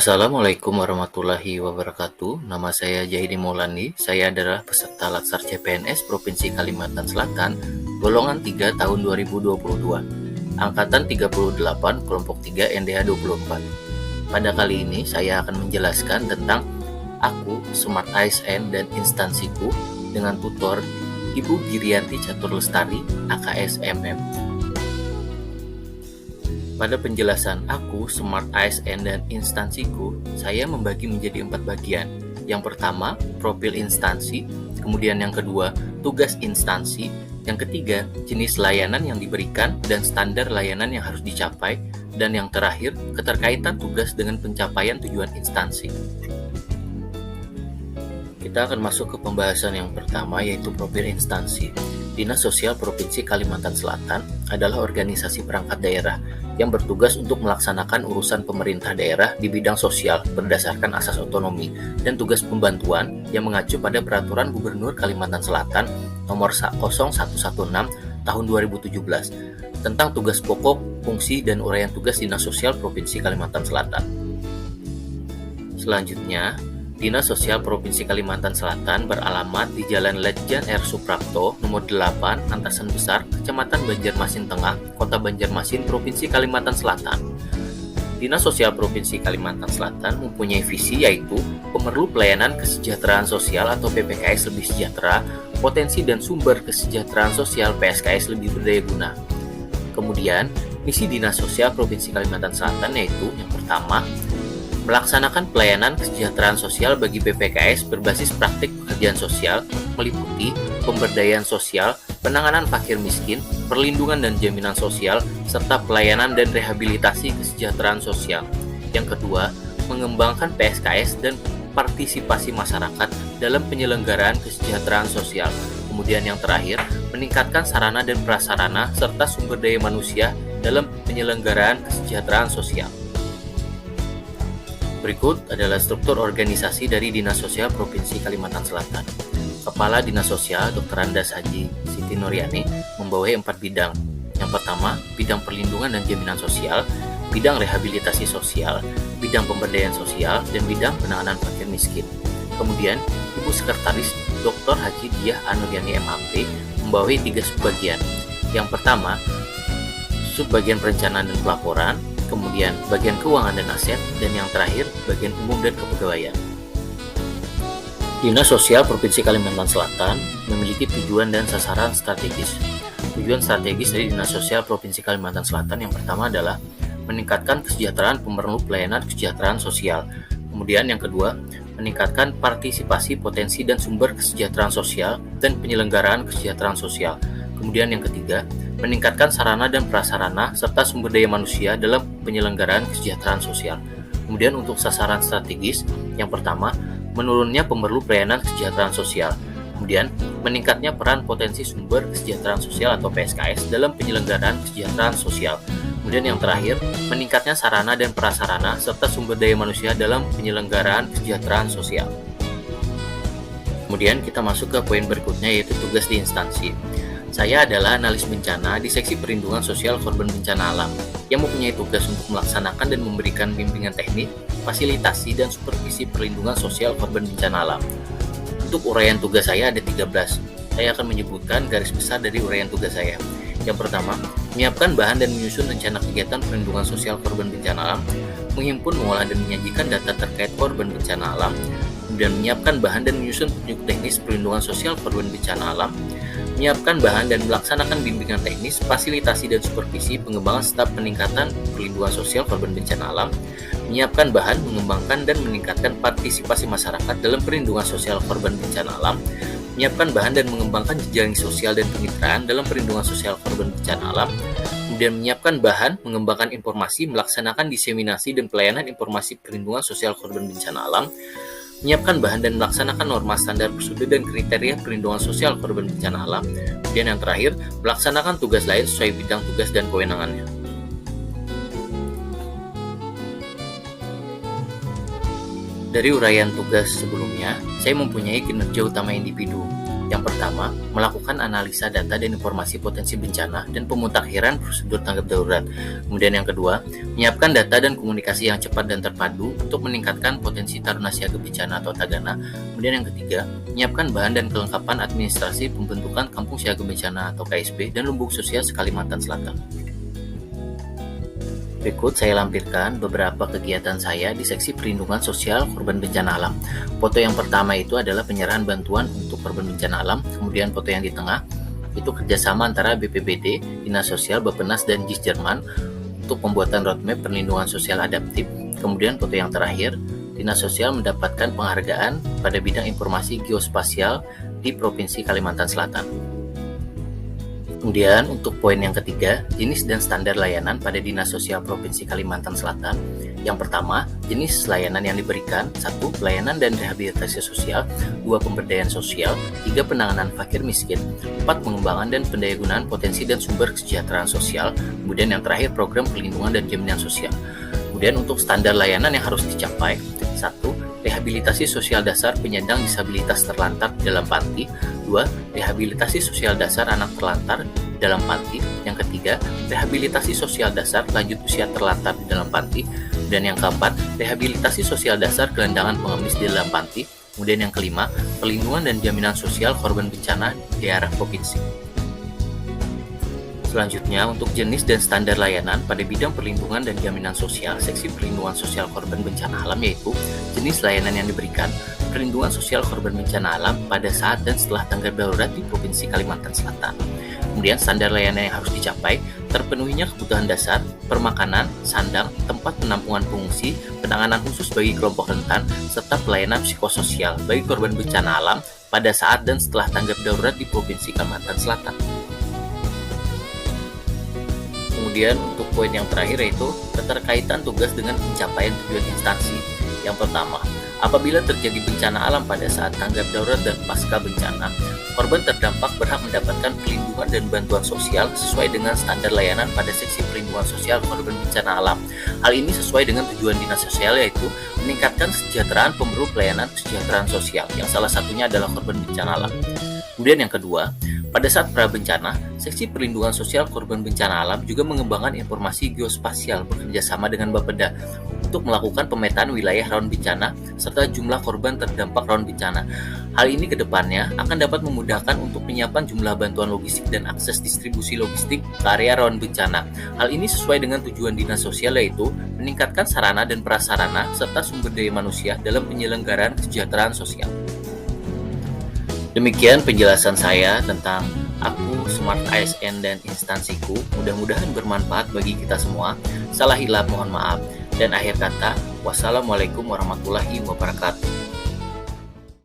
Assalamualaikum warahmatullahi wabarakatuh. Nama saya Jahidi Maulani. Saya adalah peserta Latsar CPNS Provinsi Kalimantan Selatan, golongan 3 tahun 2022, angkatan 38, kelompok 3 NDH 24. Pada kali ini saya akan menjelaskan tentang aku, Smart ASN dan instansiku dengan tutor Ibu Girianti Catur Lestari, AKSMM. Pada penjelasan aku, Smart ASN dan instansiku, saya membagi menjadi 4 bagian. Yang pertama, profil instansi, kemudian yang kedua, tugas instansi, yang ketiga, jenis layanan yang diberikan dan standar layanan yang harus dicapai, dan yang terakhir, keterkaitan tugas dengan pencapaian tujuan instansi. Kita akan masuk ke pembahasan yang pertama, yaitu profil instansi. Dinas Sosial Provinsi Kalimantan Selatan adalah organisasi perangkat daerah yang bertugas untuk melaksanakan urusan pemerintah daerah di bidang sosial berdasarkan asas otonomi dan tugas pembantuan yang mengacu pada Peraturan Gubernur Kalimantan Selatan Nomor 0116 Tahun 2017 tentang tugas pokok, fungsi, dan uraian tugas Dinas Sosial Provinsi Kalimantan Selatan. Selanjutnya, Dinas Sosial Provinsi Kalimantan Selatan beralamat di Jalan Ledjen R. Suprapto, nomor 8, Antasan Besar, Kecamatan Banjarmasin Tengah, Kota Banjarmasin, Provinsi Kalimantan Selatan. Dinas Sosial Provinsi Kalimantan Selatan mempunyai visi yaitu pemerlu pelayanan kesejahteraan sosial atau PPKS lebih sejahtera, potensi dan sumber kesejahteraan sosial PSKS lebih berdaya guna. Kemudian, misi Dinas Sosial Provinsi Kalimantan Selatan yaitu yang pertama, melaksanakan pelayanan kesejahteraan sosial bagi PPKS berbasis praktik pekerjaan sosial, meliputi pemberdayaan sosial, penanganan fakir miskin, perlindungan dan jaminan sosial, serta pelayanan dan rehabilitasi kesejahteraan sosial. Yang kedua, mengembangkan PSKS dan partisipasi masyarakat dalam penyelenggaraan kesejahteraan sosial. Kemudian yang terakhir, meningkatkan sarana dan prasarana serta sumber daya manusia dalam penyelenggaraan kesejahteraan sosial. Berikut adalah struktur organisasi dari Dinas Sosial Provinsi Kalimantan Selatan. Kepala Dinas Sosial Dr. Andas Haji Siti Nuryani membawahi 4 bidang. Yang pertama, bidang perlindungan dan jaminan sosial, bidang rehabilitasi sosial, bidang pemberdayaan sosial, dan bidang penanganan fakir miskin. Kemudian, Ibu Sekretaris Dr. Haji Diah Anuryani MAP membawahi 3 subbagian. Yang pertama, subbagian perencanaan dan pelaporan, kemudian bagian keuangan dan aset, dan yang terakhir bagian umum dan kepegawaian. Dinas Sosial Provinsi Kalimantan Selatan memiliki tujuan dan sasaran strategis. Tujuan strategis dari Dinas Sosial Provinsi Kalimantan Selatan yang pertama adalah meningkatkan kesejahteraan pemerlu pelayanan kesejahteraan sosial. Kemudian yang kedua, meningkatkan partisipasi potensi dan sumber kesejahteraan sosial dan penyelenggaraan kesejahteraan sosial. Kemudian yang ketiga, meningkatkan sarana dan prasarana serta sumber daya manusia dalam penyelenggaraan kesejahteraan sosial. Kemudian untuk sasaran strategis, yang pertama, menurunnya pemerlu pelayanan kesejahteraan sosial. Kemudian, meningkatnya peran potensi sumber kesejahteraan sosial atau PSKS dalam penyelenggaraan kesejahteraan sosial. Kemudian yang terakhir, meningkatnya sarana dan prasarana serta sumber daya manusia dalam penyelenggaraan kesejahteraan sosial. Kemudian kita masuk ke poin berikutnya yaitu tugas di instansi. Saya adalah analis bencana di seksi perlindungan sosial korban bencana alam yang mempunyai tugas untuk melaksanakan dan memberikan bimbingan teknik, fasilitasi, dan supervisi perlindungan sosial korban bencana alam. Untuk uraian tugas saya ada 13. Saya akan menyebutkan garis besar dari uraian tugas saya. Yang pertama, menyiapkan bahan dan menyusun rencana kegiatan perlindungan sosial korban bencana alam, menghimpun, mengolah, dan menyajikan data terkait korban bencana alam, kemudian menyiapkan bahan dan menyusun petunjuk teknis perlindungan sosial korban bencana alam, menyiapkan bahan dan melaksanakan bimbingan teknis, fasilitasi dan supervisi pengembangan staf peningkatan perlindungan sosial korban bencana alam, menyiapkan bahan, mengembangkan dan meningkatkan partisipasi masyarakat dalam perlindungan sosial korban bencana alam, menyiapkan bahan dan mengembangkan jejaring sosial dan kemitraan dalam perlindungan sosial korban bencana alam, kemudian menyiapkan bahan, mengembangkan informasi, melaksanakan diseminasi dan pelayanan informasi perlindungan sosial korban bencana alam, menyiapkan bahan dan melaksanakan norma standar prosedur dan kriteria perlindungan sosial korban bencana alam, dan yang terakhir, melaksanakan tugas lain sesuai bidang tugas dan kewenangannya. Dari uraian tugas sebelumnya, saya mempunyai kinerja utama individu. Yang pertama, melakukan analisa data dan informasi potensi bencana dan pemutakhiran prosedur tanggap darurat. Kemudian yang kedua, menyiapkan data dan komunikasi yang cepat dan terpadu untuk meningkatkan potensi Taruna Siaga Bencana atau Tagana. Kemudian yang ketiga, menyiapkan bahan dan kelengkapan administrasi pembentukan Kampung Siaga Bencana atau KSB dan Lumbung Sosial Kalimantan Selatan. Berikut saya lampirkan beberapa kegiatan saya di seksi perlindungan sosial korban bencana alam. Foto yang pertama itu adalah penyerahan bantuan untuk korban bencana alam. Kemudian foto yang di tengah itu kerjasama antara BPBD, Dinas Sosial, Bappenas, dan JIS Jerman untuk pembuatan roadmap perlindungan sosial adaptif. Kemudian foto yang terakhir, Dinas Sosial mendapatkan penghargaan pada bidang informasi geospasial di Provinsi Kalimantan Selatan. Kemudian untuk poin yang ketiga, jenis dan standar layanan pada Dinas Sosial Provinsi Kalimantan Selatan. Yang pertama, jenis layanan yang diberikan: 1. Pelayanan dan rehabilitasi sosial, 2. Pemberdayaan sosial, 3. Penanganan fakir miskin, 4. Pengembangan dan pendayagunaan potensi dan sumber kesejahteraan sosial, kemudian yang terakhir program perlindungan dan jaminan sosial. Kemudian untuk standar layanan yang harus dicapai: 1. Rehabilitasi sosial dasar penyandang disabilitas terlantar dalam panti, 2. Rehabilitasi sosial dasar anak terlantar dalam panti, yang ketiga, rehabilitasi sosial dasar lanjut usia terlantar di dalam panti, dan yang keempat, rehabilitasi sosial dasar gelandangan pengemis di dalam panti, kemudian yang kelima, perlindungan dan jaminan sosial korban bencana di daerah provinsi. Selanjutnya, untuk jenis dan standar layanan pada bidang perlindungan dan jaminan sosial, seksi perlindungan sosial korban bencana alam yaitu jenis layanan yang diberikan: perlindungan sosial korban bencana alam pada saat dan setelah tanggap darurat di Provinsi Kalimantan Selatan. Kemudian standar layanan yang harus dicapai: terpenuhinya kebutuhan dasar, permakanan, sandang, tempat penampungan pengungsi, penanganan khusus bagi kelompok rentan, serta pelayanan psikososial bagi korban bencana alam pada saat dan setelah tanggap darurat di Provinsi Kalimantan Selatan. Kemudian untuk poin yang terakhir yaitu keterkaitan tugas dengan pencapaian tujuan instansi. Yang pertama, apabila terjadi bencana alam pada saat tanggap darurat dan pasca bencana, korban terdampak berhak mendapatkan perlindungan dan bantuan sosial sesuai dengan standar layanan pada seksi perlindungan sosial korban bencana alam. Hal ini sesuai dengan tujuan Dinas Sosial yaitu meningkatkan kesejahteraan pemberi pelayanan kesejahteraan sosial, yang salah satunya adalah korban bencana alam. Kemudian yang kedua, pada saat pra-bencana, seksi perlindungan sosial korban bencana alam juga mengembangkan informasi geospasial bekerjasama dengan Bapeda untuk melakukan pemetaan wilayah rawan bencana serta jumlah korban terdampak rawan bencana. Hal ini ke depannya akan dapat memudahkan untuk penyiapan jumlah bantuan logistik dan akses distribusi logistik ke area rawan bencana. Hal ini sesuai dengan tujuan Dinas Sosial yaitu meningkatkan sarana dan prasarana serta sumber daya manusia dalam penyelenggaraan kesejahteraan sosial. Demikian penjelasan saya tentang aku, Smart ASN, dan instansiku. Mudah-mudahan bermanfaat bagi kita semua. Salah hilap mohon maaf. Dan akhir kata, wassalamualaikum warahmatullahi wabarakatuh.